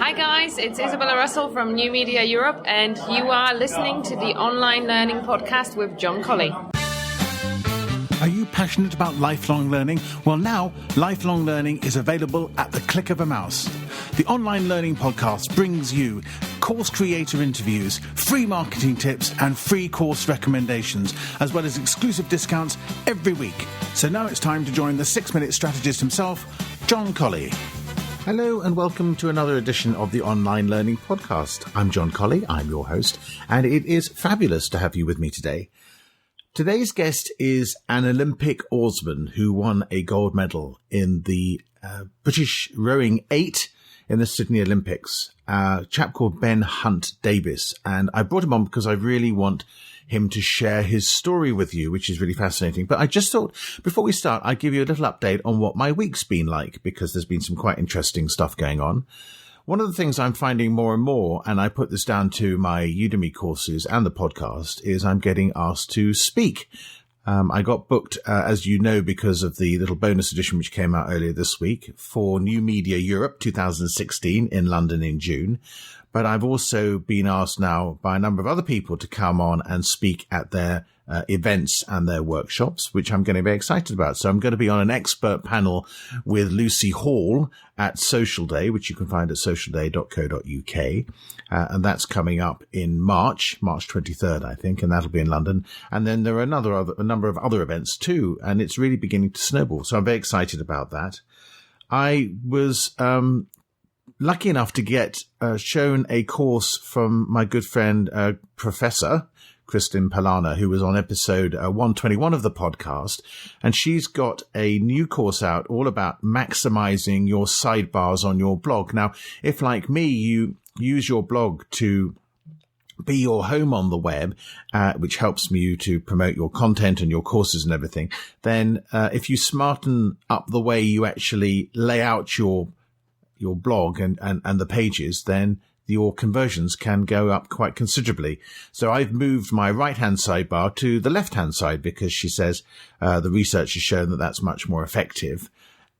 Hi guys, it's Isabella Russell from New Media Europe, and you are listening to the Online Learning Podcast with John Colley. Are you passionate about lifelong learning? Well, now lifelong learning is available at the click of a mouse. The Online Learning Podcast brings you course creator interviews, free marketing tips and free course recommendations, as well as exclusive discounts every week. So now it's time to join the 6-Minute Strategist himself, John Colley. Hello and welcome to another edition of the Online Learning Podcast. I'm John Colley, I'm your host, and it is fabulous to have you with me today. Today's guest is an Olympic oarsman who won a gold medal in the British rowing 8 in the Sydney Olympics, a chap called Ben Hunt Davis. And I brought him on because I really want him to share his story with you, which is really fascinating. But I just thought, before we start, I'd give you a little update on what my week's been like, because there's been some quite interesting stuff going on. One of the things I'm finding more and more, and I put this down to my Udemy courses and the podcast, is I'm getting asked to speak. I got booked, as you know, because of the little bonus edition which came out earlier this week for New Media Europe 2016 in London in June. But I've also been asked now by a number of other people to come on and speak at their events and their workshops, which I'm going to be excited about. So I'm going to be on an expert panel with Lucy Hall at Social Day, which you can find at socialday.co.uk. And that's coming up in March 23rd, I think, and that'll be in London. And then there are a number of other events too, and it's really beginning to snowball. So I'm very excited about that. I was lucky enough to get shown a course from my good friend, Professor Kristin Palana, who was on episode 121 of the podcast. And she's got a new course out all about maximizing your sidebars on your blog. Now, if like me, you use your blog to be your home on the web, which helps you to promote your content and your courses and everything, then if you smarten up the way you actually lay out your blog and the pages, then your conversions can go up quite considerably. So I've moved my right-hand sidebar to the left-hand side because she says the research has shown that that's much more effective.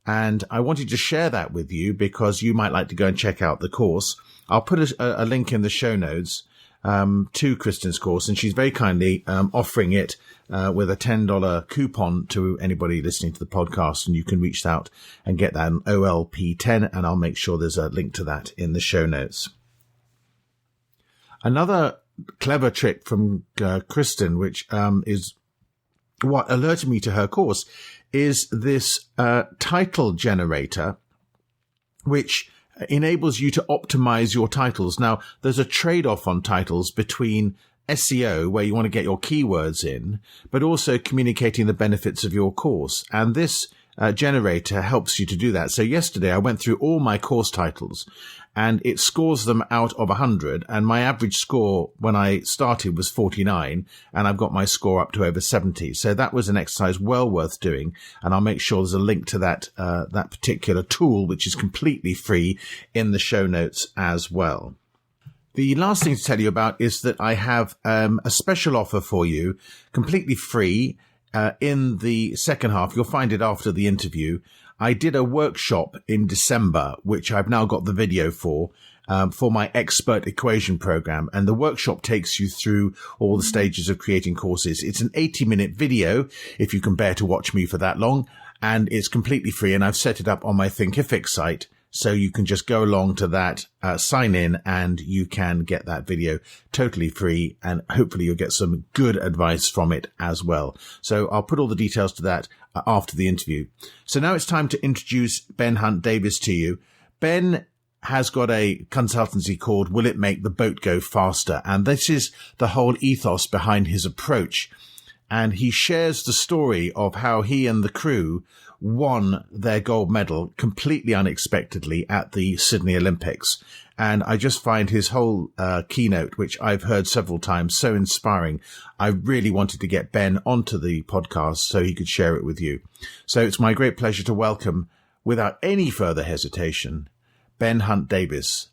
And I wanted to share that with you because you might like to go and check out the course. I'll put a link in the show notes to Kristin's course, and she's very kindly offering it with a $10 coupon to anybody listening to the podcast, and you can reach out and get that on OLP10, and I'll make sure there's a link to that in the show notes. Another clever trick from Kristin, which is what alerted me to her course, is this title generator, which enables you to optimize your titles. Now, there's a trade-off on titles between SEO, where you want to get your keywords in, but also communicating the benefits of your course. And this generator helps you to do that. So yesterday I went through all my course titles and it scores them out of 100. And my average score when I started was 49, and I've got my score up to over 70. So that was an exercise well worth doing. And I'll make sure there's a link to that particular tool, which is completely free, in the show notes as well. The last thing to tell you about is that I have a special offer for you, completely free. In the second half, you'll find it after the interview. I did a workshop in December, which I've now got the video for my expert equation program. And the workshop takes you through all the stages of creating courses. It's an 80-minute video, if you can bear to watch me for that long, and it's completely free. And I've set it up on my Thinkific site, so you can just go along to that, sign in, and you can get that video totally free. And hopefully you'll get some good advice from it as well. So I'll put all the details to that after the interview. So now it's time to introduce Ben Hunt Davis to you. Ben has got a consultancy called Will It Make the Boat Go Faster? And this is the whole ethos behind his approach. And he shares the story of how he and the crew won their gold medal completely unexpectedly at the Sydney Olympics. And I just find his whole keynote, which I've heard several times, so inspiring. I really wanted to get Ben onto the podcast so he could share it with you. So it's my great pleasure to welcome, without any further hesitation, Ben Hunt Davis,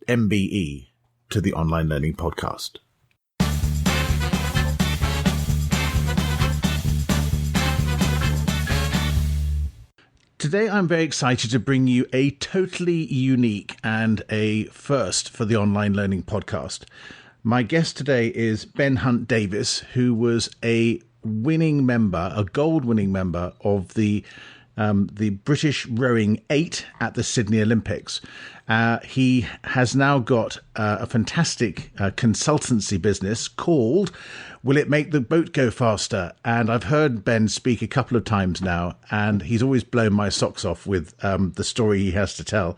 MBE, to the Online Learning Podcast. Today I'm very excited to bring you a totally unique and a first for the Online Learning Podcast. My guest today is Ben Hunt Davis, who was a gold winning member of the British Rowing 8 at the Sydney Olympics. He has now got a fantastic consultancy business called Will It Make the Boat Go Faster? And I've heard Ben speak a couple of times now, and he's always blown my socks off with the story he has to tell.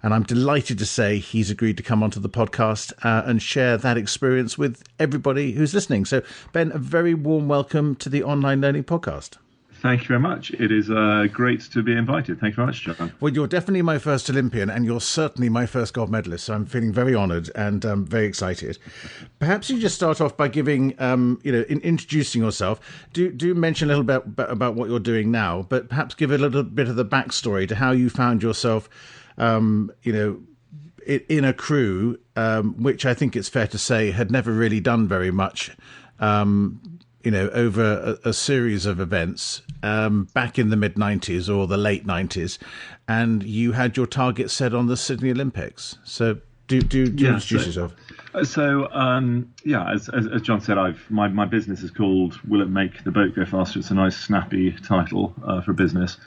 And I'm delighted to say he's agreed to come onto the podcast and share that experience with everybody who's listening. So, Ben, a very warm welcome to the Online Learning Podcast. Thank you very much. It is great to be invited. Thank you very much, John. Well, you're definitely my first Olympian, and you're certainly my first gold medalist, so I'm feeling very honoured and very excited. Perhaps you just start off by giving, introducing yourself. Do mention a little bit about what you're doing now, but perhaps give a little bit of the backstory to how you found yourself, in a crew, which I think it's fair to say had never really done very much. Over a series of events back in the mid-90s or the late 90s, and you had your target set on the Sydney Olympics. So do introduce yourself. As John said, my business is called Will It Make the Boat Go Faster? It's a nice, snappy title for business.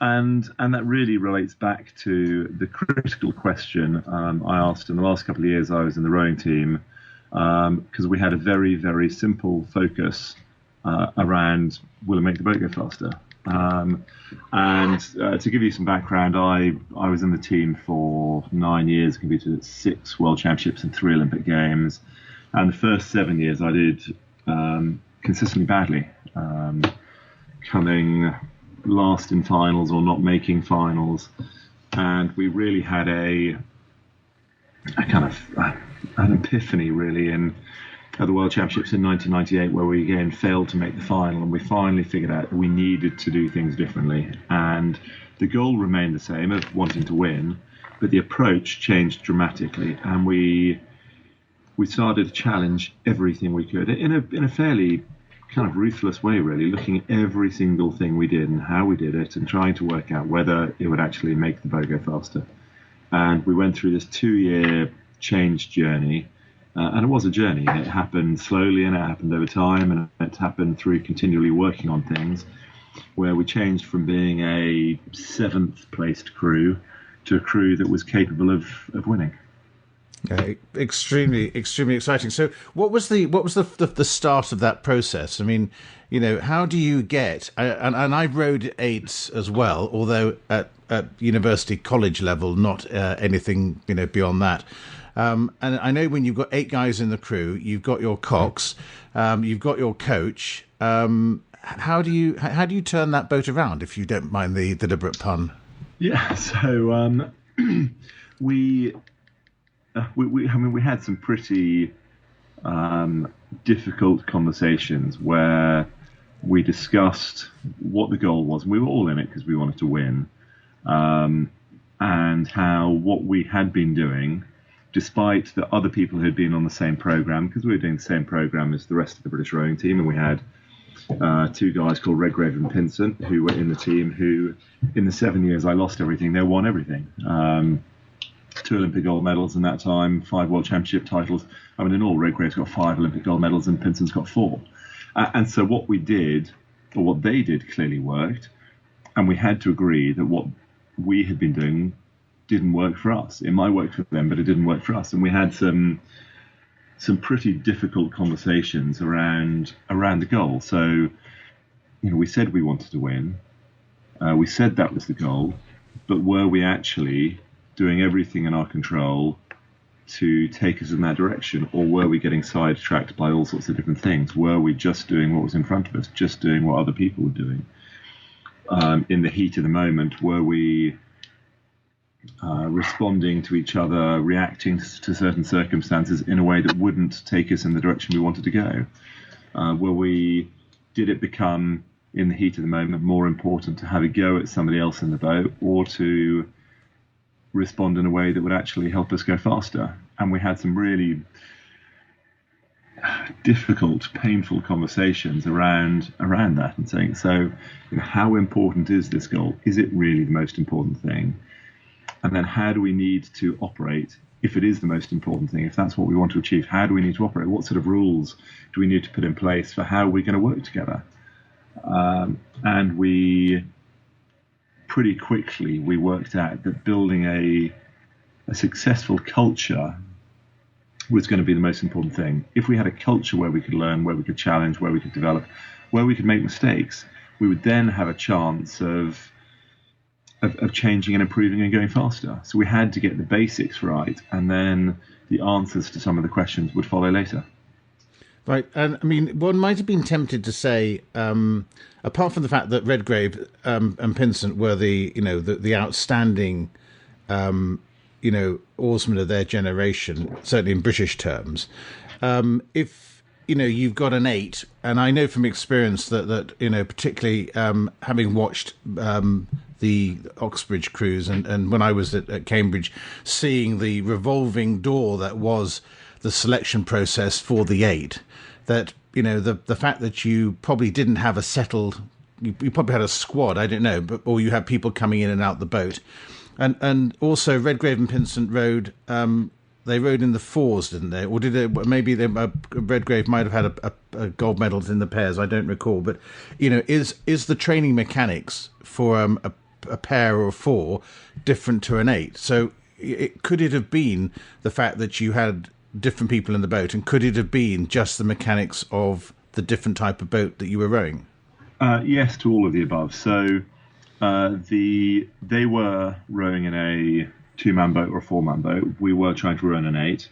And that really relates back to the critical question I asked in the last couple of years I was in the rowing team, because we had a very, very simple focus around will it make the boat go faster? To give you some background, I was in the team for 9 years, competed at 6 World Championships and 3 Olympic Games. And the first 7 years I did consistently badly, coming last in finals or not making finals. And we really had an epiphany really at the World Championships in 1998, where we again failed to make the final, and we finally figured out that we needed to do things differently. And the goal remained the same of wanting to win, but the approach changed dramatically, and we started to challenge everything we could in a fairly kind of ruthless way, really, looking at every single thing we did and how we did it, and trying to work out whether it would actually make the boat go faster. And we went through this 2-year change journey, and it was a journey. It happened slowly, and it happened over time, and it happened through continually working on things, where we changed from being a 7th placed crew to a crew that was capable of winning. Extremely, extremely exciting. So, what was the start of that process? I mean, how do you get? And I rowed 8s as well, although at university college level, not anything beyond that. And I know when you've got 8 guys in the crew, you've got your cocks, you've got your coach. How do you turn that boat around, if you don't mind the deliberate pun? Yeah. So we had some pretty difficult conversations where we discussed what the goal was. We were all in it because we wanted to win, and how what we had been doing, despite the other who had been on the same program, because we were doing the same program as the rest of the British rowing team, and we had 2 guys called Redgrave and Pinsent who were in the team who, in the 7 years I lost everything, they won everything. 2 Olympic gold medals in that time, 5 World Championship titles. I mean, in all, Redgrave's got 5 Olympic gold medals and Pinsent's got 4. And so what we did, or what they did, clearly worked. And we had to agree that what we had been doing didn't work for us. It might work for them, but it didn't work for us. And we had some pretty difficult conversations around the goal. So, we said we wanted to win. We said that was the goal, but were we actually doing everything in our control to take us in that direction, or were we getting sidetracked by all sorts of different things? Were we just doing what was in front of us, just doing what other people were doing? In the heat of the moment, were we responding to each other, reacting to certain circumstances in a way that wouldn't take us in the direction we wanted to go? Did it become, in the heat of the moment, more important to have a go at somebody else in the boat, or to respond in a way that would actually help us go faster? And we had some really difficult, painful conversations around that, and saying, so how important is this goal? Is it really the most important thing? And then how do we need to operate if it is the most important thing? If that's what we want to achieve, how do we need to operate? What sort of rules do we need to put in place for how we're going to work together? And we pretty quickly worked out that building a successful culture was going to be the most important thing. If we had a culture where we could learn, where we could challenge, where we could develop, where we could make mistakes, we would then have a chance of changing and improving and going faster. So we had to get the basics right, and then the answers to some of the questions would follow later. Right, and I mean, one might have been tempted to say, apart from the fact that Redgrave and Pinsent were the outstanding, oarsmen of their generation, certainly in British terms, if you've got an 8, and I know from experience that particularly having watched the Oxbridge cruise and when I was at Cambridge, seeing the revolving door that was the selection process for the 8, that the fact that you probably didn't have a settled, you probably had a squad, I don't know, or you had people coming in and out the boat, and also Redgrave and Pinsent rowed. They rowed in the 4s, didn't they? Or did they? Maybe Redgrave might have had a gold medals in the pairs. I don't recall. But is the training mechanics for a pair or a 4 different to an 8? So could it have been the fact that you had different people in the boat, and could it have been just the mechanics of the different type of boat that you were rowing? Yes, to all of the above. So they were rowing in a 2-man boat or a 4-man boat. We were trying to row in an 8.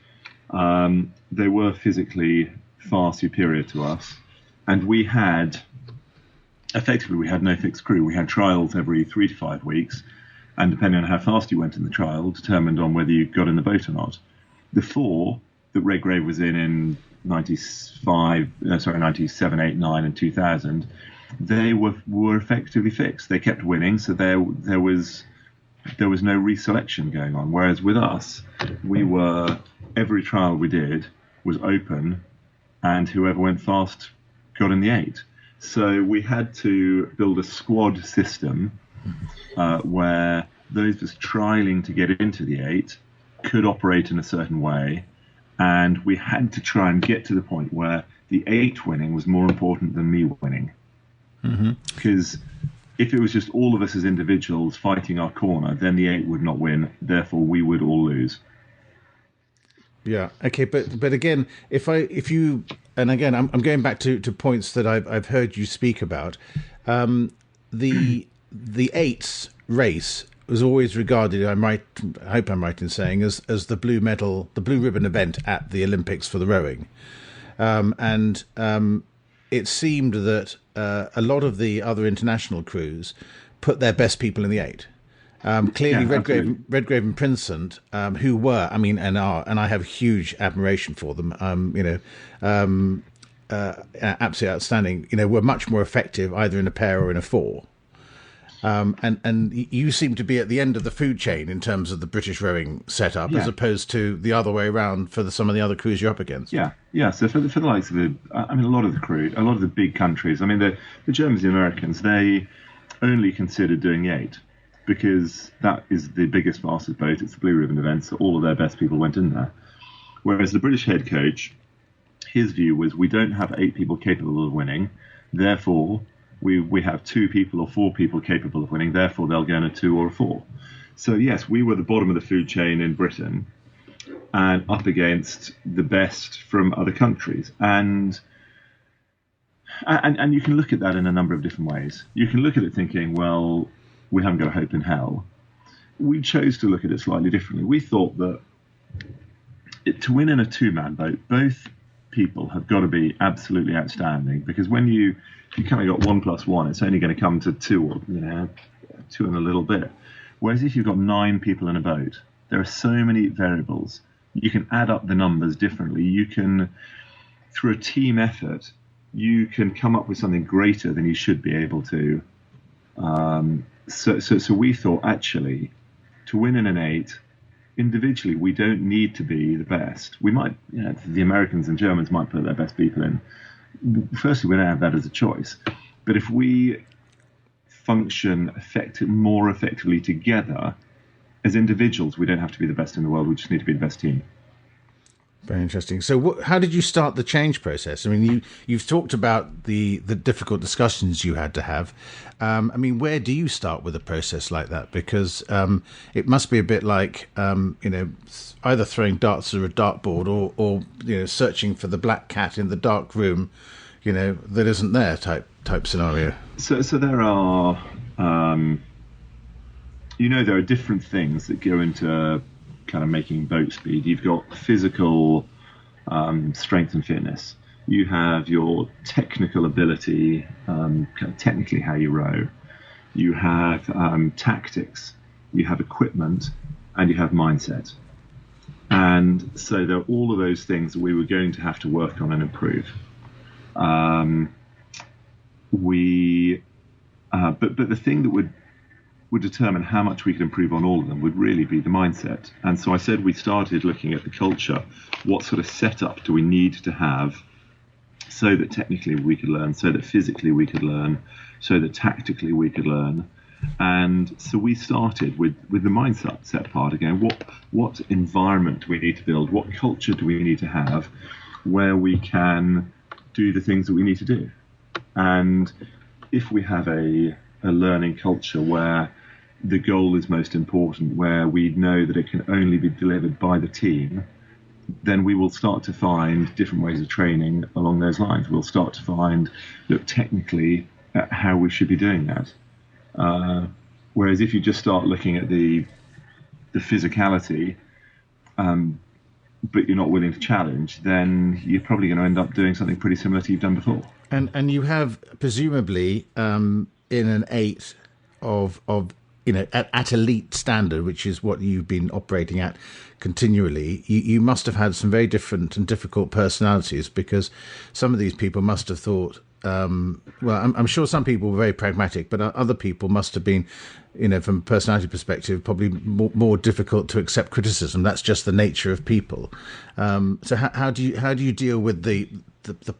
They were physically far superior to us, and we had no fixed crew. We had trials every 3 to 5 weeks, and depending on how fast you went in the trial, determined on whether you got in the boat or not. The 4 that Redgrave was in 97, 8, 9, and 2000, they were effectively fixed. They kept winning, so there was no reselection going on. Whereas with us, every trial we did was open, and whoever went fast got in the 8. So we had to build a squad system where those just trialing to get into the 8 could operate in a certain way, and we had to try and get to the point where the 8 winning was more important than me winning. Because if it was just all of us as individuals fighting our corner, then the 8 would not win. Therefore, we would all lose. Yeah. Okay. But again, if you and again, I'm going back to points that I've heard you speak about. The 8's race was always regarded, I hope I'm right in saying, as the blue ribbon event at the Olympics for the rowing, and it seemed that a lot of the other international crews put their best people in the 8. Clearly, yeah, Redgrave and Pinsent, who were, I mean, and I have huge admiration for them. Absolutely outstanding. Were much more effective either in a pair or in a 4. And you seem to be at the end of the food chain in terms of the British rowing setup, as opposed to the other way around for some of the other crews you're up against. Yeah. So for the likes of a lot of the crew, a lot of the big countries. I mean, the Germans, the Americans, they only considered doing the 8 because that is the biggest, fastest boat. It's the blue ribbon event, so all of their best people went in there. Whereas the British head coach, his view was, we don't have 8 people capable of winning, therefore we have 2 people or 4 people capable of winning, therefore they'll go in a 2 or a 4. So yes, we were the bottom of the food chain in Britain and up against the best from other countries. And you can look at that in a number of different ways. You can look at it thinking, well, we haven't got a hope in hell. We chose to look at it slightly differently. We thought that to win in a 2-man boat, both people have got to be absolutely outstanding, because when you kind of got 1 + 1, it's only going to come to 2 or 2 and a little bit. Whereas if you've got 9 people in a boat, there are so many variables. You can add up the numbers differently. You can, through a team effort, you can come up with something greater than you should be able to. So we thought, actually, to win in an 8, individually, we don't need to be the best. We might, the Americans and Germans might put their best people in. Firstly, we don't have that as a choice. But if we function more effectively together, as individuals, we don't have to be the best in the world. We just need to be the best team. Very interesting. So how did you start the change process? I mean, you've talked about the difficult discussions you had to have. I mean, where do you start with a process like that? Because it must be a bit like, either throwing darts through a dartboard or searching for the black cat in the dark room, that isn't there type scenario. So there are, there are different things that go into kind of making boat speed. You've got physical strength and fitness. You have your technical ability, kind of technically how you row. You have tactics. You have equipment, and you have mindset. And so there are all of those things that we were going to have to work on and improve. But the thing that would determine how much we could improve on all of them would really be the mindset. And so I said we started looking at the culture. What sort of setup do we need to have so that technically we could learn, so that physically we could learn, so that tactically we could learn? And so we started with the mindset set part again. What environment do we need to build? What culture do we need to have where we can do the things that we need to do? And if we have a learning culture where the goal is most important, where we know that it can only be delivered by the team, then we will start to find different ways of training along those lines. We'll start to look technically at how we should be doing that. Whereas if you just start looking at the physicality, but you're not willing to challenge, then you're probably going to end up doing something pretty similar to you've done before. And you have presumably in an 8 of at elite standard, which is what you've been operating at continually, you must have had some very different and difficult personalities, because some of these people must have thought, I'm sure some people were very pragmatic, but other people must have been, from a personality perspective, probably more difficult to accept criticism. That's just the nature of people. So how do you deal with the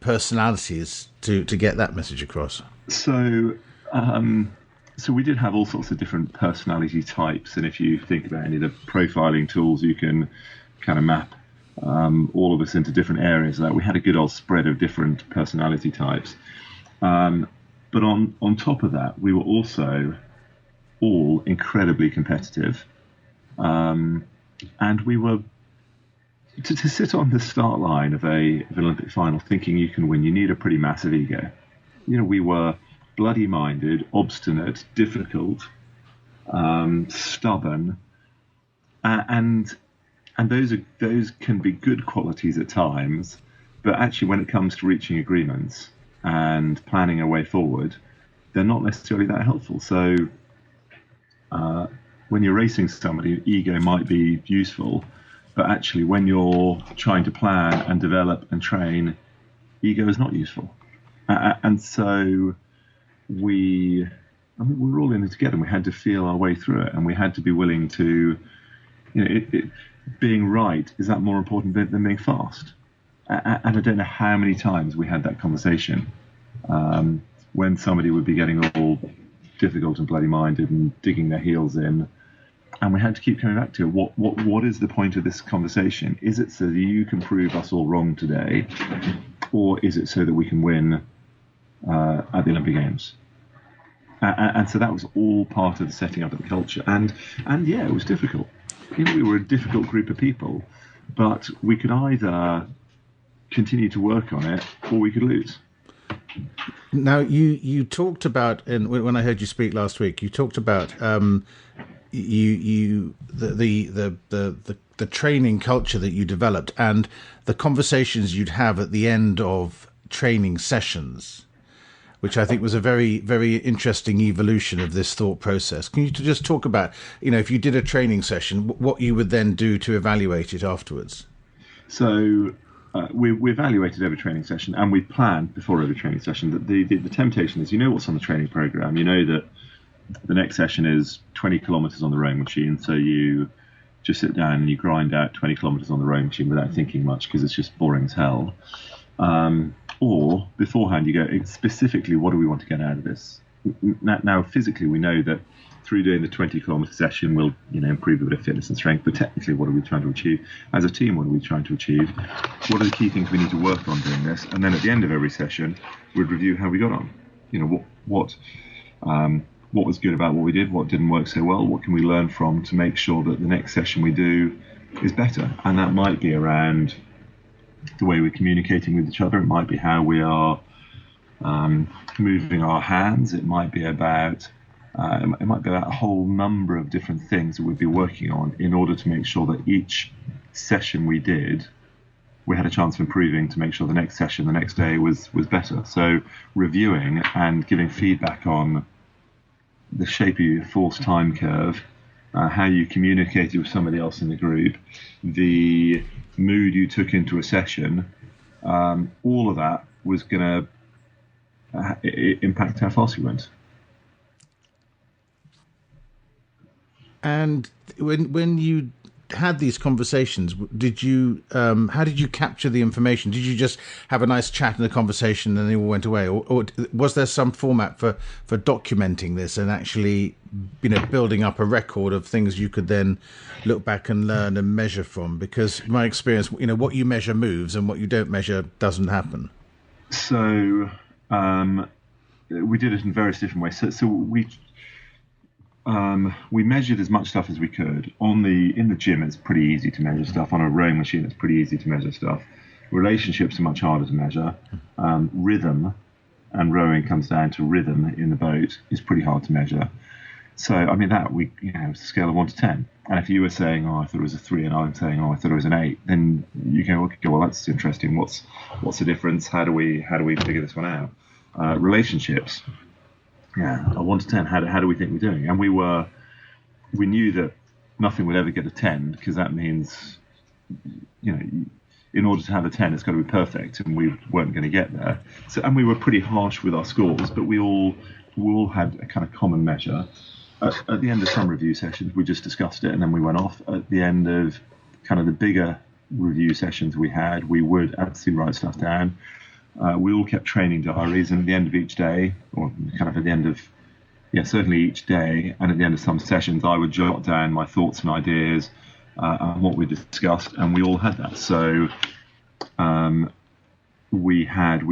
personalities to get that message across? So we did have all sorts of different personality types, and if you think about any of the profiling tools, you can kind of map all of us into different areas. Like we had a good old spread of different personality types, but on top of that, we were also all incredibly competitive, and we were to sit on the start line of an Olympic final thinking you can win. You need a pretty massive ego. We were bloody-minded, obstinate, difficult, stubborn, and those can be good qualities at times, but actually when it comes to reaching agreements and planning a way forward, they're not necessarily that helpful. So when you're racing somebody, ego might be useful, but actually when you're trying to plan and develop and train, ego is not useful. And so we were all in it together, and we had to feel our way through it, and we had to be willing to, being right, is that more important than being fast? And I don't know how many times we had that conversation when somebody would be getting all difficult and bloody-minded and digging their heels in, and we had to keep coming back to what is the point of this conversation? Is it so that you can prove us all wrong today, or is it so that we can win at the Olympic Games? And so that was all part of the setting up of the culture. And yeah, it was difficult. We were a difficult group of people, but we could either continue to work on it or we could lose. Now, you talked about, and when I heard you speak last week, you talked about the training culture that you developed and the conversations you'd have at the end of training sessions, which I think was a very, very interesting evolution of this thought process. Can you just talk about, if you did a training session, what you would then do to evaluate it afterwards? So we evaluated every training session, and we planned before every training session that the temptation is, what's on the training program. You know that the next session is 20 kilometers on the rowing machine, so you just sit down and you grind out 20 kilometres on the rowing machine without thinking much because it's just boring as hell. Or beforehand you go, specifically, what do we want to get out of this? Now physically we know that through doing the 20 kilometre session we'll improve a bit of fitness and strength, but technically what are we trying to achieve? As a team, what are we trying to achieve? What are the key things we need to work on doing this? And then at the end of every session we'd review how we got on. What was good about what we did, what didn't work so well, what can we learn from to make sure that the next session we do is better. And that might be around the way we're communicating with each other, it might be how we are moving our hands, it might be about a whole number of different things that we'd be working on in order to make sure that each session we did, we had a chance of improving to make sure the next session, the next day was better. So reviewing and giving feedback on the shape of your forced time curve, how you communicated with somebody else in the group, the mood you took into a session, all of that was going to impact how fast you went. And when you had these conversations, did you how did you capture the information? Did you just have a nice chat and a conversation and they all went away, or was there some format for documenting this and actually building up a record of things you could then look back and learn and measure from? Because my experience, what you measure moves and what you don't measure doesn't happen. So we did it in various different ways. So we measured as much stuff as we could. In the gym, it's pretty easy to measure stuff. On a rowing machine, it's pretty easy to measure stuff. Relationships are much harder to measure. Rhythm, and rowing comes down to rhythm in the boat, is pretty hard to measure. So, it's a scale of 1 to 10. And if you were saying, I thought it was a 3, and I'm saying, I thought it was an 8, then you go, okay, well, that's interesting. What's the difference? How do we figure this one out? Relationships. Yeah, a 1 to 10. How do we think we're doing? And we knew that nothing would ever get a 10 because that means, in order to have a 10, it's got to be perfect, and we weren't going to get there. So, and we were pretty harsh with our scores, but we all had a kind of common measure. At the end of some review sessions, we just discussed it, and then we went off. At the end of kind of the bigger review sessions we had, we would absolutely write stuff down. We all kept training diaries, and at the end of each day, or kind of at the end of, certainly each day, and at the end of some sessions, I would jot down my thoughts and ideas and what we discussed, and we all had that. So we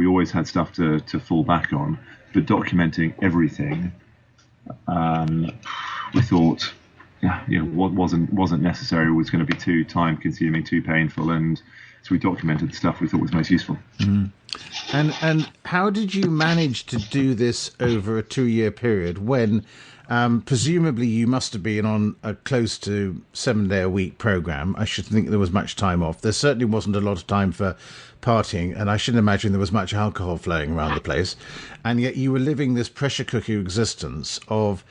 always had stuff to fall back on, but documenting everything, we thought, what wasn't necessary was going to be too time-consuming, too painful, and so we documented the stuff we thought was most useful. Mm. And how did you manage to do this over a 2-year period when presumably you must have been on a close to 7-day-a-week program? I should think there was much time off. There certainly wasn't a lot of time for partying, and I shouldn't imagine there was much alcohol flowing around the place. And yet you were living this pressure cooker existence of,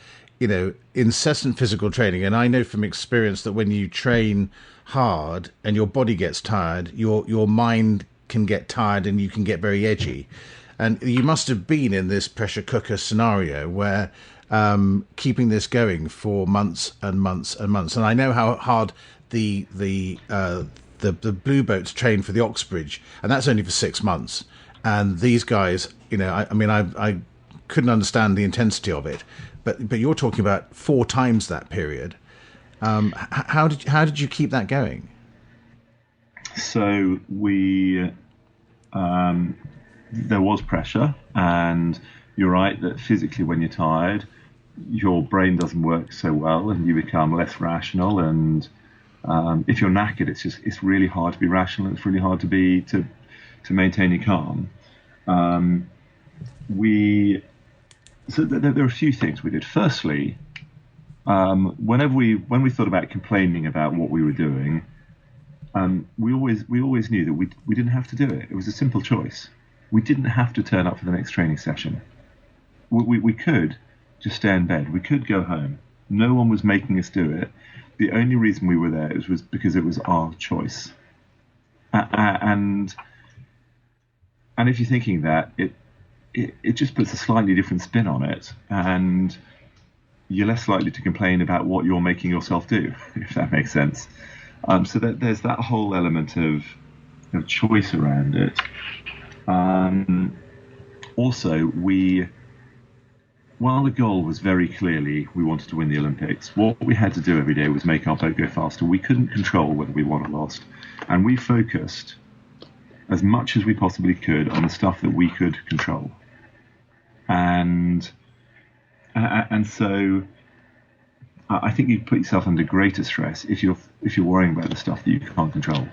incessant physical training. And I know from experience that when you train hard and your body gets tired, your mind can get tired and you can get very edgy. And you must have been in this pressure cooker scenario where keeping this going for months and months and months. And I know how hard the blue boats train for the Oxbridge, and that's only for 6 months. And these guys, I couldn't understand the intensity of it, but you're talking about 4 times that period. How did you keep that going? So there was pressure, and you're right that physically when you're tired, your brain doesn't work so well, and you become less rational. And if you're knackered, it's really hard to be rational. It's really hard to maintain your calm. So there are a few things we did. Firstly, when we thought about complaining about what we were doing, we always knew that we didn't have to do it. It was a simple choice. We didn't have to turn up for the next training session. We could just stay in bed. We could go home. No one was making us do it. The only reason we were there was because it was our choice. And if you're thinking that, it just puts a slightly different spin on it. And you're less likely to complain about what you're making yourself do, if that makes sense. So that there's that whole element of choice around it. Also, while the goal was very clearly we wanted to win the Olympics, what we had to do every day was make our boat go faster. We couldn't control whether we won or lost. And we focused as much as we possibly could on the stuff that we could control. And so I think you put yourself under greater stress if you're worrying about the stuff that you can't control.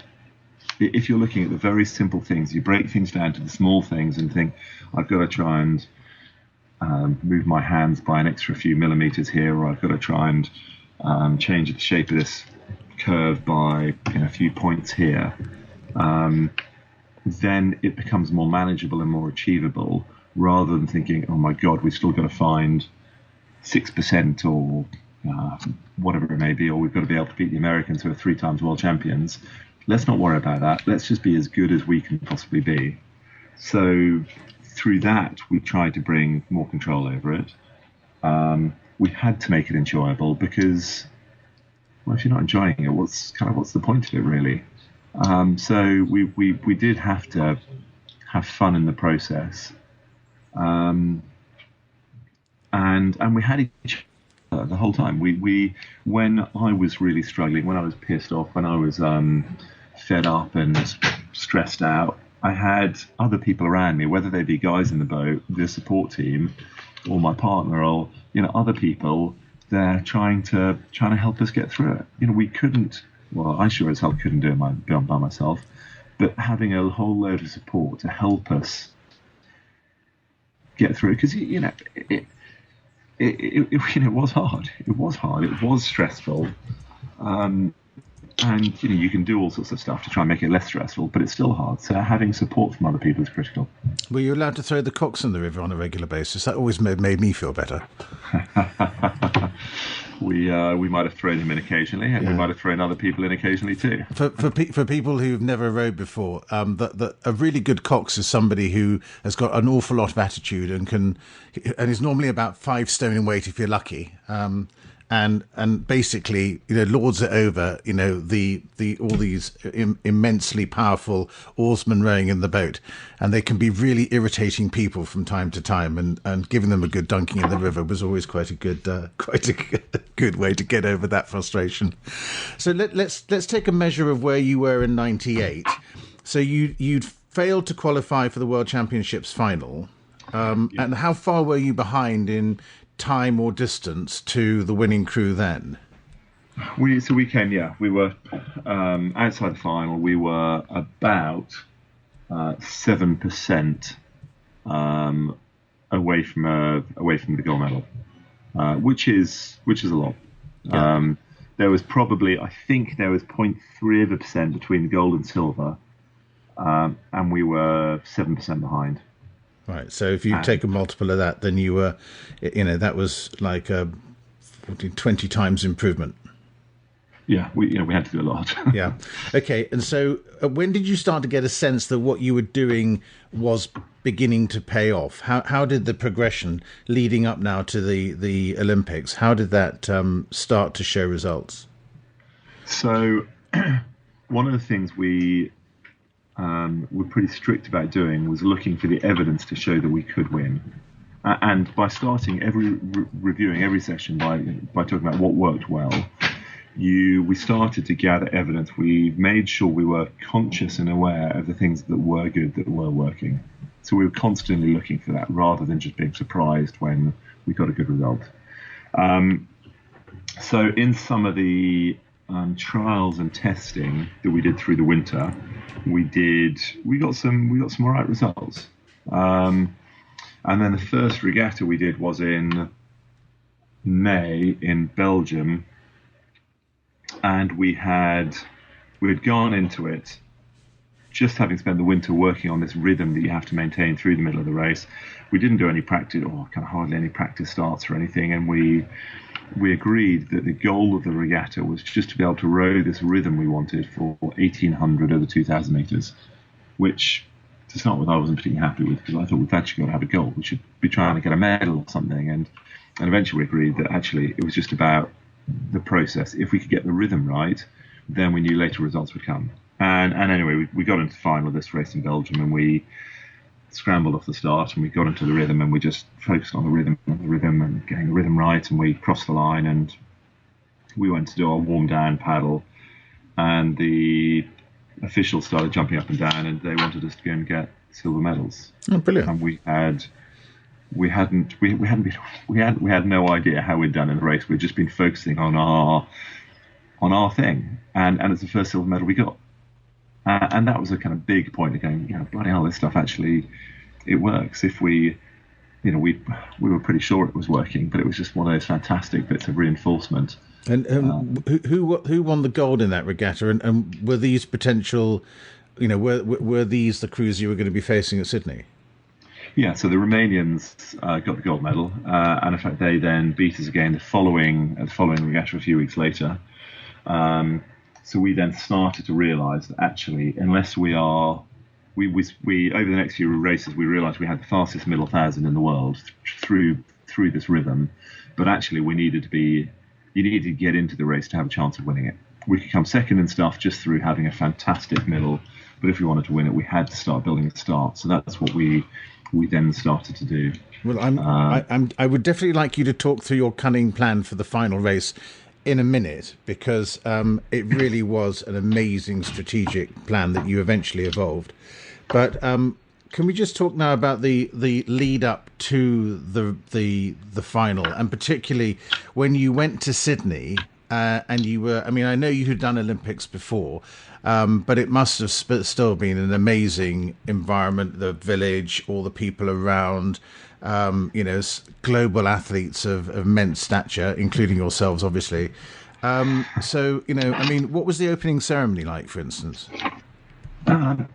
If you're looking at the very simple things, you break things down to the small things and think, I've got to try and move my hands by an extra few millimeters here, or I've got to try and change the shape of this curve by a few points here, then it becomes more manageable and more achievable, rather than thinking, oh my God, we've still got to find 6% or whatever it may be, or we've got to be able to beat the Americans who are 3 times world champions. Let's not worry about that. Let's just be as good as we can possibly be. So through that, we tried to bring more control over it. We had to make it enjoyable because, well, if you're not enjoying it, what's the point of it, really? So we did have to have fun in the process, and we had each other the whole time. We when I was really struggling, when I was pissed off, when I was fed up and stressed out, I had other people around me, whether they be guys in the boat, the support team, or my partner, or other people there trying to help us get through it. We couldn't. Well, I sure as hell couldn't do it by myself. But having a whole load of support to help us get through, because it was hard. It was hard. It was stressful. And you can do all sorts of stuff to try and make it less stressful, but it's still hard. So having support from other people is critical. Were you allowed to throw the cocks in the river on a regular basis? That always made me feel better. We might have thrown him in occasionally, and we might have thrown other people in occasionally too. For people who've never rowed before, a really good cox is somebody who has got an awful lot of attitude and is normally about 5 stone in weight if you're lucky. And basically, lords it over, all these immensely powerful oarsmen rowing in the boat, and they can be really irritating people from time to time. And giving them a good dunking in the river was always quite a good way to get over that frustration. So let's take a measure of where you were in '98. So you'd failed to qualify for the World Championships final, and how far were you behind in time or distance to the winning crew then? We were outside the final. We were about 7% away from the gold medal, which is a lot. Yeah. There was probably, I think there was 0.3% between gold and silver, and we were 7% behind. Right, so if you take a multiple of that, then you were, that was like a 20 times improvement. Yeah, we had to do a lot. Yeah. Okay, and so when did you start to get a sense that what you were doing was beginning to pay off? How did the progression leading up now to the Olympics, how did that start to show results? So one of the things we're pretty strict about doing was looking for the evidence to show that we could win. And by starting reviewing every session by talking about what worked well, we started to gather evidence. We made sure we were conscious and aware of the things that were good, that were working. So we were constantly looking for that rather than just being surprised when we got a good result. So in some of the trials and testing that we did through the winter, we got some all right results. And then the first regatta we did was in May in Belgium, and we had gone into it just having spent the winter working on this rhythm that you have to maintain through the middle of the race. We didn't do any practice, or kind of hardly any practice starts or anything, and we agreed that the goal of the regatta was just to be able to row this rhythm we wanted for 1,800 over 2,000 metres, which, to start with, I wasn't particularly happy with, because I thought we've actually got to have a goal. We should be trying to get a medal or something. And And eventually we agreed that actually it was just about the process. If we could get the rhythm right, then we knew later results would come. And anyway, we got into the final of this race in Belgium, and we scrambled off the start, and we got into the rhythm, and we just focused on the rhythm and getting the rhythm right, and we crossed the line, and we went to do our warm down paddle, and the officials started jumping up and down, and they wanted us to go and get silver medals. Oh, brilliant! And we had no idea how we'd done in the race. We'd just been focusing on our thing, and it's the first silver medal we got. And that was a kind of big point of going, bloody hell, this stuff actually, it works. If we were pretty sure it was working, but it was just one of those fantastic bits of reinforcement. And who won the gold in that regatta? And were these potential, were these the crews you were going to be facing at Sydney? Yeah, so the Romanians got the gold medal, and in fact they then beat us again the following regatta a few weeks later. So we then started to realise that actually, unless we over the next few races, we realised we had the fastest middle 1,000 in the world through this rhythm, but actually you needed to get into the race to have a chance of winning it. We could come second in stuff just through having a fantastic middle, but if we wanted to win it, we had to start building a start. So that's what we then started to do. Well, I would definitely like you to talk through your cunning plan for the final race in a minute, because it really was an amazing strategic plan that you eventually evolved. But can we just talk now about the lead up to the final, and particularly when you went to Sydney and you were, I know you had done Olympics before, but it must have still been an amazing environment, the village, all the people around, global athletes of immense stature, including yourselves, obviously. What was the opening ceremony like, for instance? Going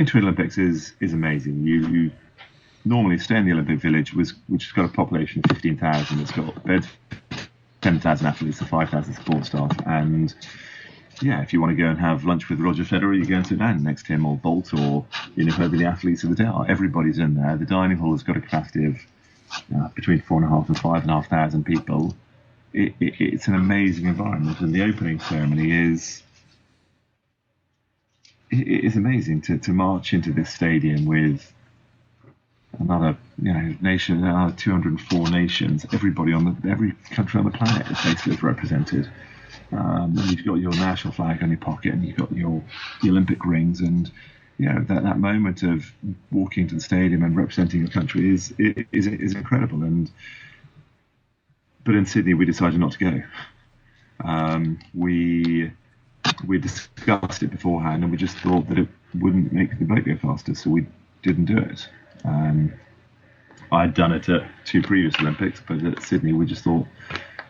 to Olympics is amazing. You normally stay in the Olympic Village, which has got a population of 15,000. It's got beds, 10,000 athletes, and 5,000 support staff. And yeah, if you want to go and have lunch with Roger Federer, you go and sit down next to him, or Bolt, or whoever the athletes of the day are. Everybody's in there. The dining hall has got a capacity of between 4,500 and 5,500 people. It's an amazing environment, and the opening ceremony is amazing to march into this stadium with another nation, 204 nations. Everybody every country on the planet is basically represented. And you've got your national flag on your pocket, and you've got the Olympic rings, and that moment of walking to the stadium and representing your country is incredible. But in Sydney, we decided not to go. We discussed it beforehand, and we just thought that it wouldn't make the boat go faster, so we didn't do it. I'd done it at 2 previous Olympics, but at Sydney, we just thought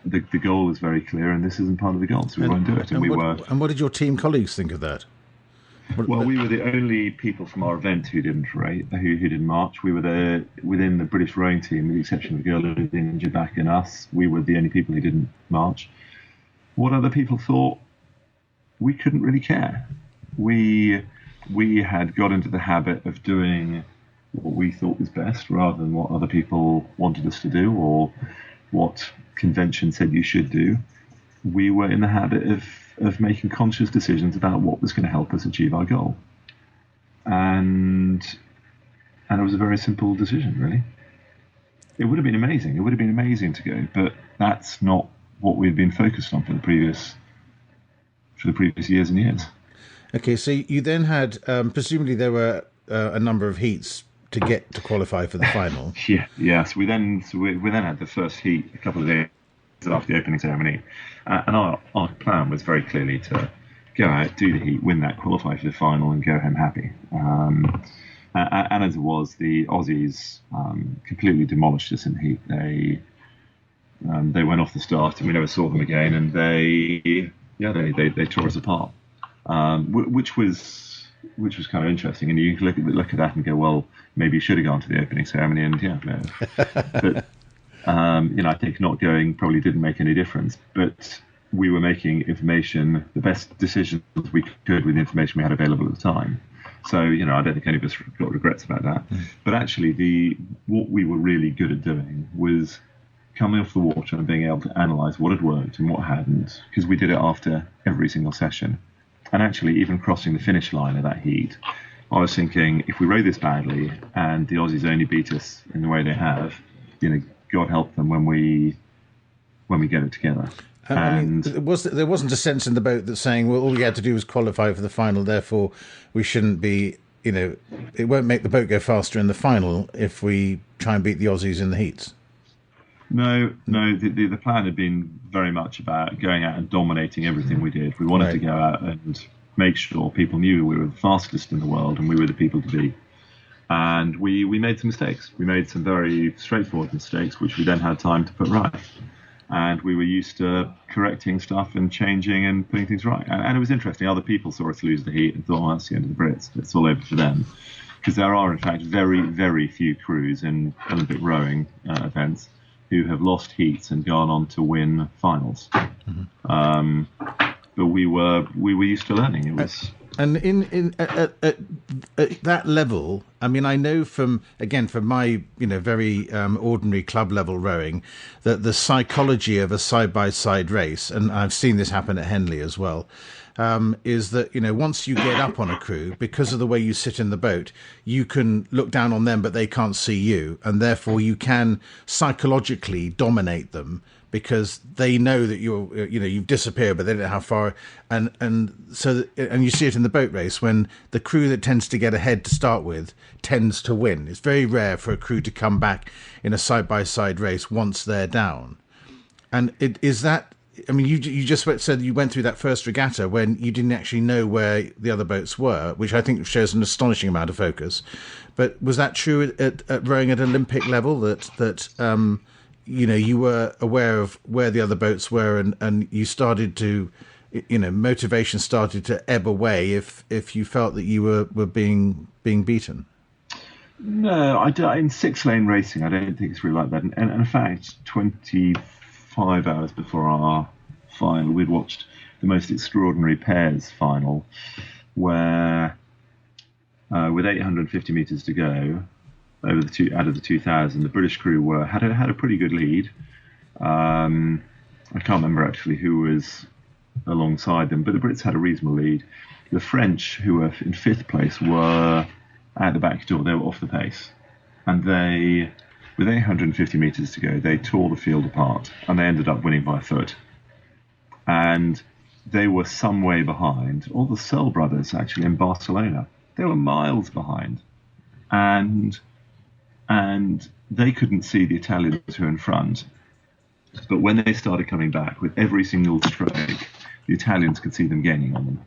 the goal is very clear, and this isn't part of the goal, so we won't do it. And what did your team colleagues think of that? We were the only people from our event who didn't march. We were within the British rowing team, with the exception of the girl who was injured back and us. We were the only people who didn't march. What other people thought, we couldn't really care. We had got into the habit of doing what we thought was best, rather than what other people wanted us to do or what convention said you should do. We were in the habit of making conscious decisions about what was going to help us achieve our goal. And it was a very simple decision, really. It would have been amazing. It would have been amazing to go, but that's not what we'd been focused on for the previous years and years. Okay, so you then had, presumably there were a number of heats to get to qualify for the final. Yes. We then had the first heat a couple of days after the opening ceremony, and our plan was very clearly to go out, do the heat, win that, qualify for the final, and go home happy. And as it was, the Aussies completely demolished us in the heat. They went off the start, and we never saw them again, and they tore us apart, which was kind of interesting. And you look at that and go, well, maybe you should have gone to the opening ceremony, and but I think not going probably didn't make any difference. But we were making the best decisions we could with the information we had available at the time. So, I don't think any of us got regrets about that. But actually, what we were really good at doing was coming off the water and being able to analyse what had worked and what hadn't, because we did it after every single session. And actually, even crossing the finish line of that heat, I was thinking, if we row this badly and the Aussies only beat us in the way they have, God help them when we get it together. There wasn't a sense in the boat that's saying, well, all we had to do was qualify for the final, therefore we shouldn't be, it won't make the boat go faster in the final if we try and beat the Aussies in the heats. No. The plan had been very much about going out and dominating everything we did. We wanted to go out and make sure people knew we were the fastest in the world and we were the people to beat. And we made some mistakes. We made some very straightforward mistakes, which we then had time to put right. And we were used to correcting stuff and changing and putting things right. And it was interesting. Other people saw us lose the heat and thought, oh, that's the end of the Brits. It's all over for them. Because there are, in fact, very, very few crews in Olympic rowing events who have lost heats and gone on to win finals. Mm-hmm. But we were used to learning. It was... And at that level, I mean, I know from my very ordinary club level rowing, that the psychology of a side by side race, and I've seen this happen at Henley as well, is that once you get up on a crew, because of the way you sit in the boat, you can look down on them, but they can't see you, and therefore you can psychologically dominate them. Because they know that you've disappeared, but they don't know how far, and you see it in the boat race when the crew that tends to get ahead to start with tends to win. It's very rare for a crew to come back in a side by side race once they're down. And you just said you went through that first regatta when you didn't actually know where the other boats were, which I think shows an astonishing amount of focus. But was that true at rowing at Olympic level that you were aware of where the other boats were and you started to, motivation started to ebb away if you felt that you were being beaten? No, in 6-lane racing, I don't think it's really like that. And in fact, 25 hours before our final, we'd watched the most extraordinary pairs final where with 850 metres to go, out of the 2,000, the British crew had a pretty good lead. I can't remember actually who was alongside them, but the Brits had a reasonable lead. The French, who were in 5th place, were at the back door. They were off the pace, and they, with 850 metres to go, they tore the field apart, and they ended up winning by a foot. And they were some way behind all the Searle brothers actually in Barcelona. They were miles behind, and they couldn't see the Italians who were in front. But when they started coming back with every single stroke, the Italians could see them gaining on them.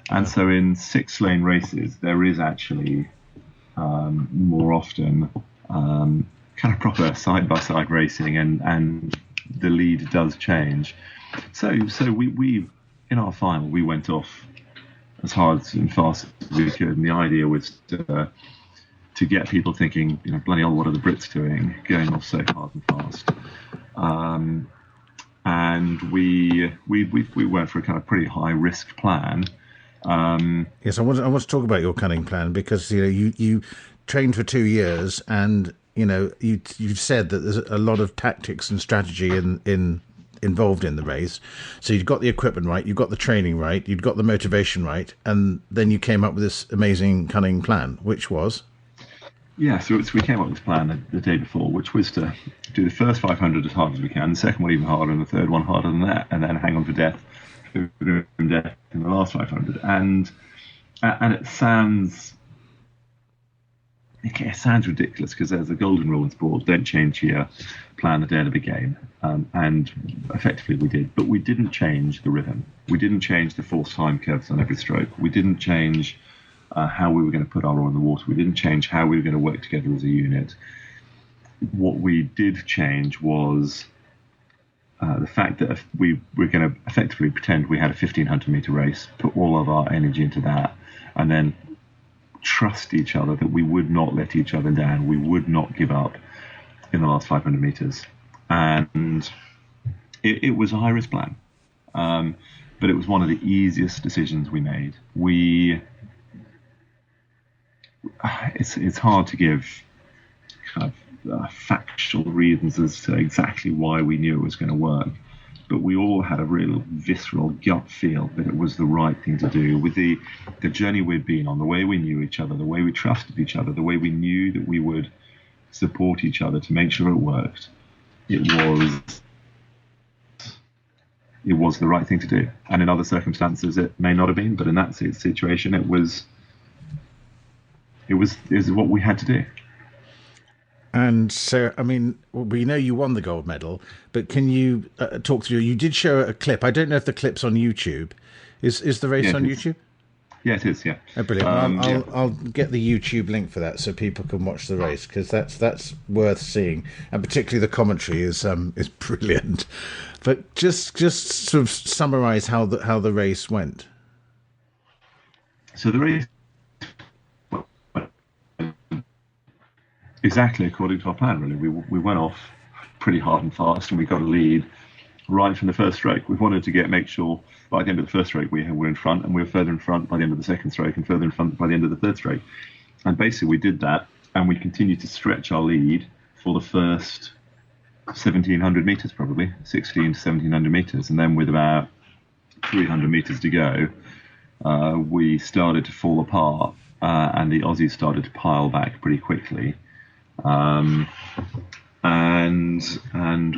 And so in 6-lane races, there is actually more often kind of proper side-by-side racing, and the lead does change. So we in our final, we went off as hard and fast as we could, and the idea was to get people thinking, bloody hell, what are the Brits doing, going off so hard and fast? And we went for a kind of pretty high risk plan. Yes, I want to talk about your cunning plan, because you trained for 2 years, and you've said that there's a lot of tactics and strategy involved in the race. So you've got the equipment right, you've got the training right, you've got the motivation right, and then you came up with this amazing cunning plan, which was... Yeah, so we came up with this plan the day before, which was to do the first 500 as hard as we can, the second one even harder, and the third one harder than that, and then hang on for death in the last 500. And it sounds ridiculous, because there's a golden rule in sport: don't change your plan the day of the big game. And effectively we did, but we didn't change the rhythm. We didn't change the forced time curves on every stroke. We didn't change how we were going to put our oar in the water. We didn't change how we were going to work together as a unit. What we did change was the fact that we were going to effectively pretend we had a 1,500 metre race, put all of our energy into that, and then trust each other that we would not let each other down. We would not give up in the last 500 metres. And it was a high-risk plan. But it was one of the easiest decisions we made. it's hard to give kind of factual reasons as to exactly why we knew it was going to work. But we all had a real visceral gut feel that it was the right thing to do with the journey we'd been on, the way we knew each other, the way we trusted each other, the way we knew that we would support each other to make sure it worked. It was the right thing to do. And in other circumstances, it may not have been, but in that situation, it was what we had to do. And so, I mean, we know you won the gold medal, but can you talk through? You did show a clip. I don't know if the clip's on YouTube. Is the race on YouTube? Yeah, it is. Yeah. Oh, brilliant. I'll get the YouTube link for that so people can watch the race, because that's worth seeing, and particularly the commentary is brilliant. But just sort of summarise how the race went. So the race. Exactly according to our plan, really. We went off pretty hard and fast, and we got a lead right from the first stroke. We wanted to make sure by the end of the first stroke we were in front, and we were further in front by the end of the second stroke, and further in front by the end of the third stroke. And basically we did that, and we continued to stretch our lead for the first 1,700 metres, probably 1,600 to 1,700 metres, and then with about 300 metres to go, we started to fall apart, and the Aussies started to pile back pretty quickly. And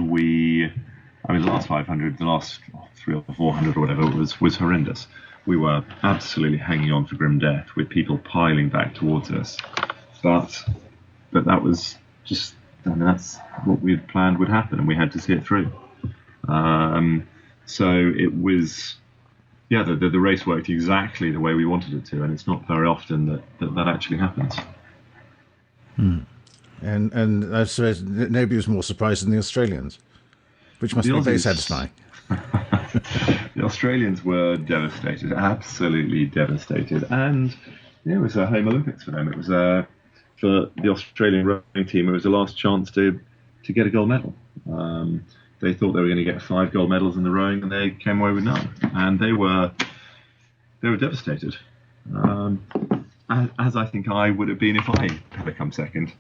we, I mean, the last 500, the last 300 or 400 or whatever was horrendous. We were absolutely hanging on for grim death with people piling back towards us. But that was just, I mean, that's what we had planned would happen, and we had to see it through. So it was, yeah, the race worked exactly the way we wanted it to, and it's not very often that actually happens. And I suppose nobody was more surprised than the Australians, which must be very satisfying. The Australians were devastated, absolutely devastated. And yeah, it was a home Olympics for them. It was for the Australian rowing team, it was the last chance to get a gold medal. They thought they were going to get 5 gold medals in the rowing, and they came away with none. And they were devastated. As I think I would have been if I had come second.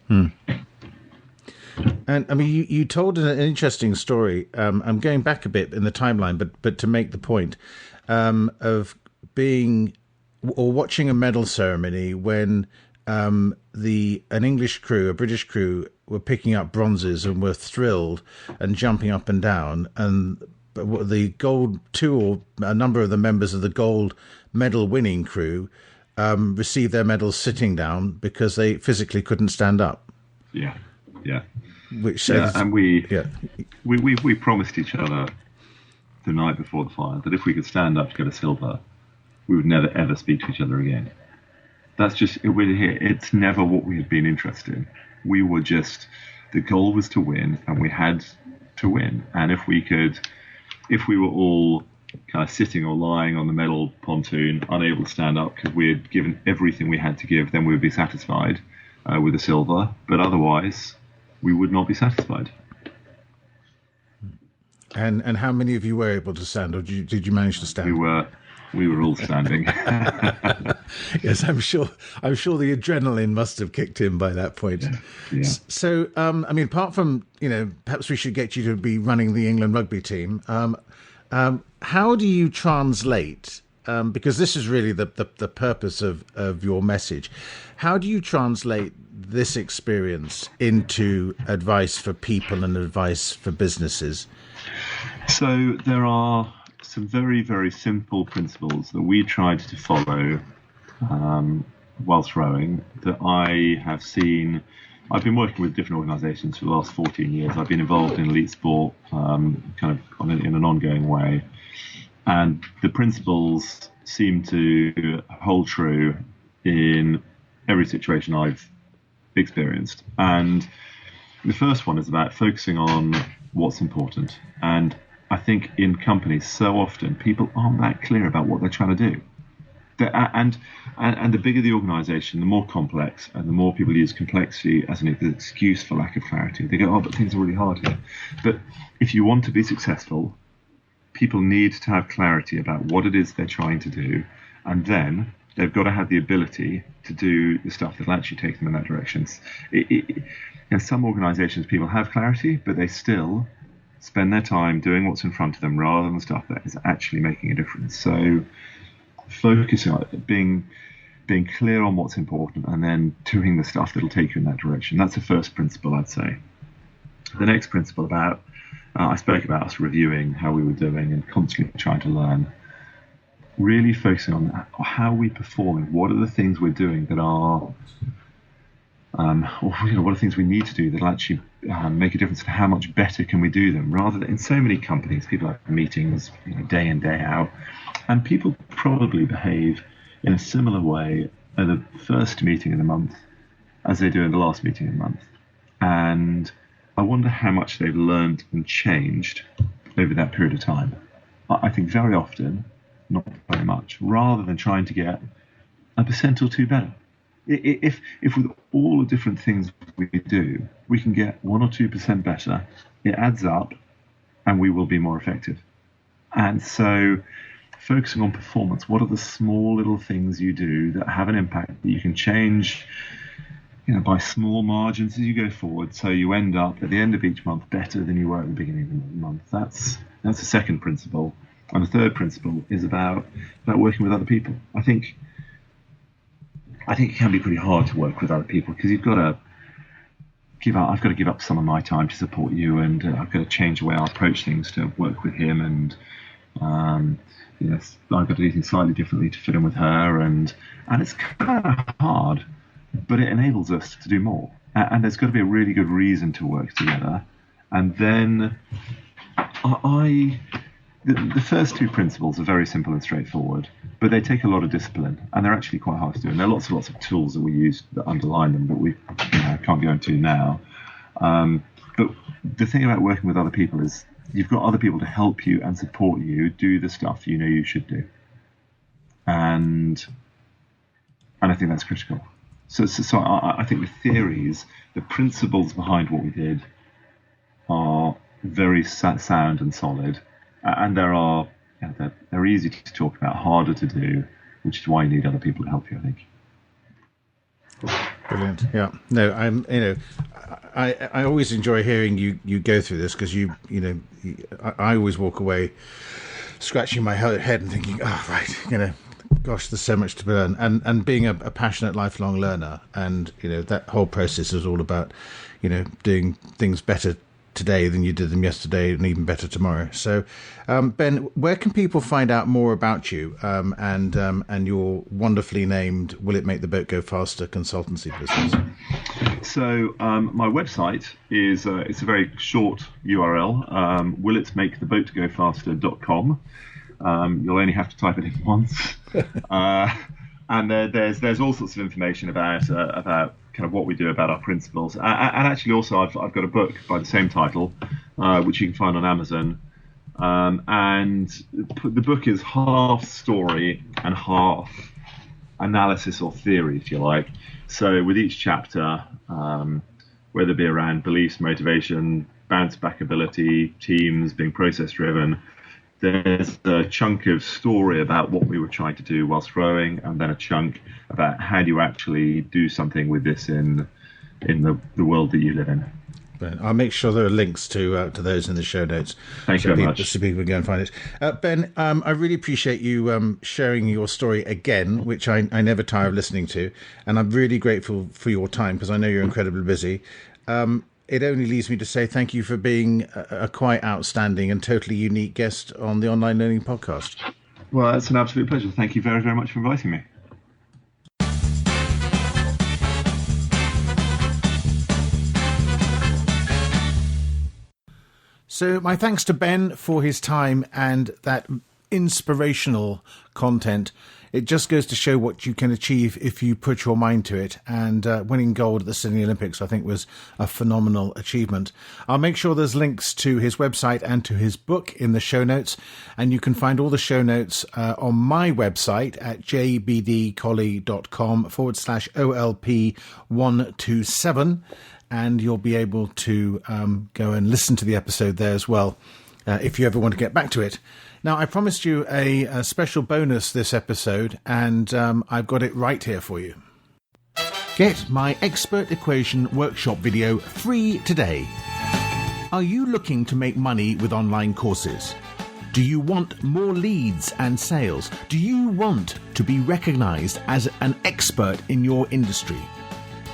And I mean, you told an interesting story. I'm going back a bit in the timeline, but to make the point of being or watching a medal ceremony when an English crew, a British crew, were picking up bronzes and were thrilled and jumping up and down, and the gold, a number of the members of the gold medal winning crew received their medals sitting down because they physically couldn't stand up. Yeah. And we promised each other the night before the final that if we could stand up to get a silver, we would never ever speak to each other again. That's just it's never what we had been interested in. We were just, the goal was to win, and we had to win. And if we were all kind of sitting or lying on the medal pontoon, unable to stand up because we had given everything we had to give, then we would be satisfied with a silver. But otherwise, we would not be satisfied. And how many of you were able to stand, or did you manage to stand? We were all standing. Yes, I'm sure the adrenaline must have kicked in by that point. Yeah. So, I mean, apart from, perhaps we should get you to be running the England rugby team. How do you translate? Because this is really the purpose of your message. How do you translate this experience into advice for people and advice for businesses? So there are some very, very simple principles that we tried to follow whilst rowing that I have seen. I've been working with different organisations for the last 14 years. I've been involved in elite sport kind of in an ongoing way. And the principles seem to hold true in every situation I've experienced. And the first one is about focusing on what's important. And I think in companies, so often people aren't that clear about what they're trying to do. And the bigger the organisation, the more complex, and the more people use complexity as an excuse for lack of clarity. They go, but things are really hard here. But if you want to be successful, people need to have clarity about what it is they're trying to do, and then they've got to have the ability to do the stuff that'll actually take them in that direction. In some organisations, people have clarity, but they still spend their time doing what's in front of them rather than stuff that is actually making a difference. So focusing on being clear on what's important and then doing the stuff that'll take you in that direction. That's the first principle, I'd say. The next principle about, I spoke about us reviewing how we were doing and constantly trying to learn. Really focusing on how we're performing. What are the things we're doing that are, what are the things we need to do that will actually make a difference, and how much better can we do them? Rather than in so many companies, people have meetings day in, day out, and people probably behave in a similar way at the first meeting of the month as they do in the last meeting of the month. And I wonder how much they've learned and changed over that period of time. I think very often, not very much, rather than trying to get 1% or 2% better. If with all the different things we do, we can get 1 or 2% better, it adds up and we will be more effective. And so focusing on performance, what are the small little things you do that have an impact that you can change by small margins as you go forward, so you end up at the end of each month better than you were at the beginning of the month. That's the second principle. And the third principle is about working with other people. I think it can be pretty hard to work with other people because you've got to give up. I've got to give up some of my time to support you, and I've got to change the way I approach things to work with him, and I've got to do things slightly differently to fit in with her, and it's kind of hard, but it enables us to do more. And there's got to be a really good reason to work together. And then the first two principles are very simple and straightforward, but they take a lot of discipline, and they're actually quite hard to do. And there are lots of tools that we use that underline them, but we can't go into now. But the thing about working with other people is you've got other people to help you and support you do the stuff you should do. And I think that's critical. So I think the theories, the principles behind what we did are very sound and solid. And they're easy to talk about, harder to do, which is why you need other people to help you, I think. Brilliant. Yeah. No, I always enjoy hearing you go through this, because I always walk away scratching my head and thinking, gosh, there's so much to learn. And being a passionate lifelong learner, and that whole process is all about doing things better today than you did them yesterday, and even better tomorrow. So, Ben, where can people find out more about you and your wonderfully named Will It Make the Boat Go Faster consultancy business? So my website is it's a very short URL, willitmaketheboatgofaster.com. You'll only have to type it in once. And there's all sorts of information about kind of what we do, about our principles, and actually also I've got a book by the same title, which you can find on Amazon, and the book is half story and half analysis or theory, if you like. So with each chapter, whether it be around beliefs, motivation, bounce back ability, teams, being process driven, there's a chunk of story about what we were trying to do whilst rowing, and then a chunk about how do you actually do something with this in the world that you live in. I'll make sure there are links to those in the show notes. Thank you very much. So people can go and find it. Ben, I really appreciate you sharing your story again, which I never tire of listening to, and I'm really grateful for your time, because I know you're incredibly busy. It only leaves me to say thank you for being a quite outstanding and totally unique guest on the Online Learning Podcast. Well, it's an absolute pleasure. Thank you very, very much for inviting me. So my thanks to Ben for his time and that inspirational content. It just goes to show what you can achieve if you put your mind to it. And winning gold at the Sydney Olympics, I think, was a phenomenal achievement. I'll make sure there's links to his website and to his book in the show notes. And you can find all the show notes on my website at jbdcolley.com/OLP127. And you'll be able to go and listen to the episode there as well, if you ever want to get back to it. Now, I promised you a special bonus this episode, and I've got it right here for you. Get my Expert Equation workshop video free today. Are you looking to make money with online courses? Do you want more leads and sales? Do you want to be recognized as an expert in your industry?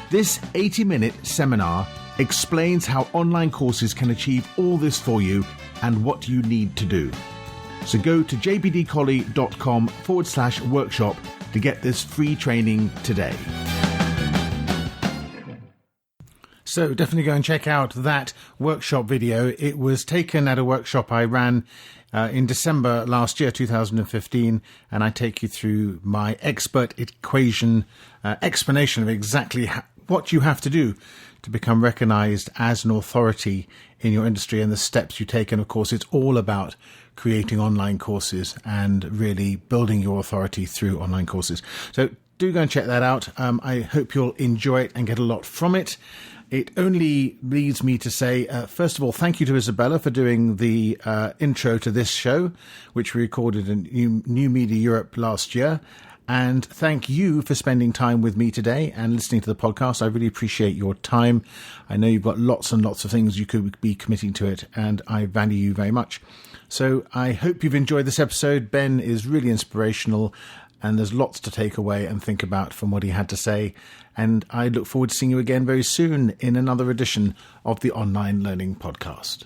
This 80-minute seminar explains how online courses can achieve all this for you and what you need to do. So go to jbdcolley.com/workshop to get this free training today. So definitely go and check out that workshop video. It was taken at a workshop I ran in December last year, 2015, and I take you through my expert equation explanation of exactly what you have to do to become recognized as an authority in your industry and the steps you take. And of course, it's all about creating online courses and really building your authority through online courses. So do go and check that out. I hope you'll enjoy it and get a lot from it. It only leads me to say, first of all, thank you to Isabella for doing the intro to this show, which we recorded in New Media Europe last year. And thank you for spending time with me today and listening to the podcast. I really appreciate your time. I know you've got lots and lots of things you could be committing to it, and I value you very much. So I hope you've enjoyed this episode. Ben is really inspirational, and there's lots to take away and think about from what he had to say. And I look forward to seeing you again very soon in another edition of the Online Learning Podcast.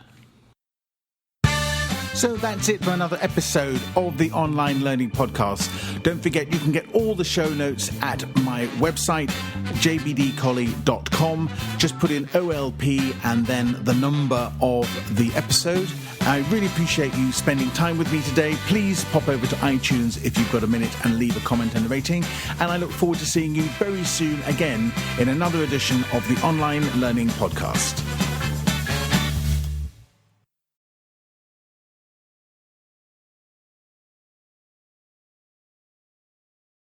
So that's it for another episode of the Online Learning Podcast. Don't forget, you can get all the show notes at my website, jbdcolley.com. Just put in OLP and then the number of the episode. I really appreciate you spending time with me today. Please pop over to iTunes if you've got a minute and leave a comment and a rating. And I look forward to seeing you very soon again in another edition of the Online Learning Podcast.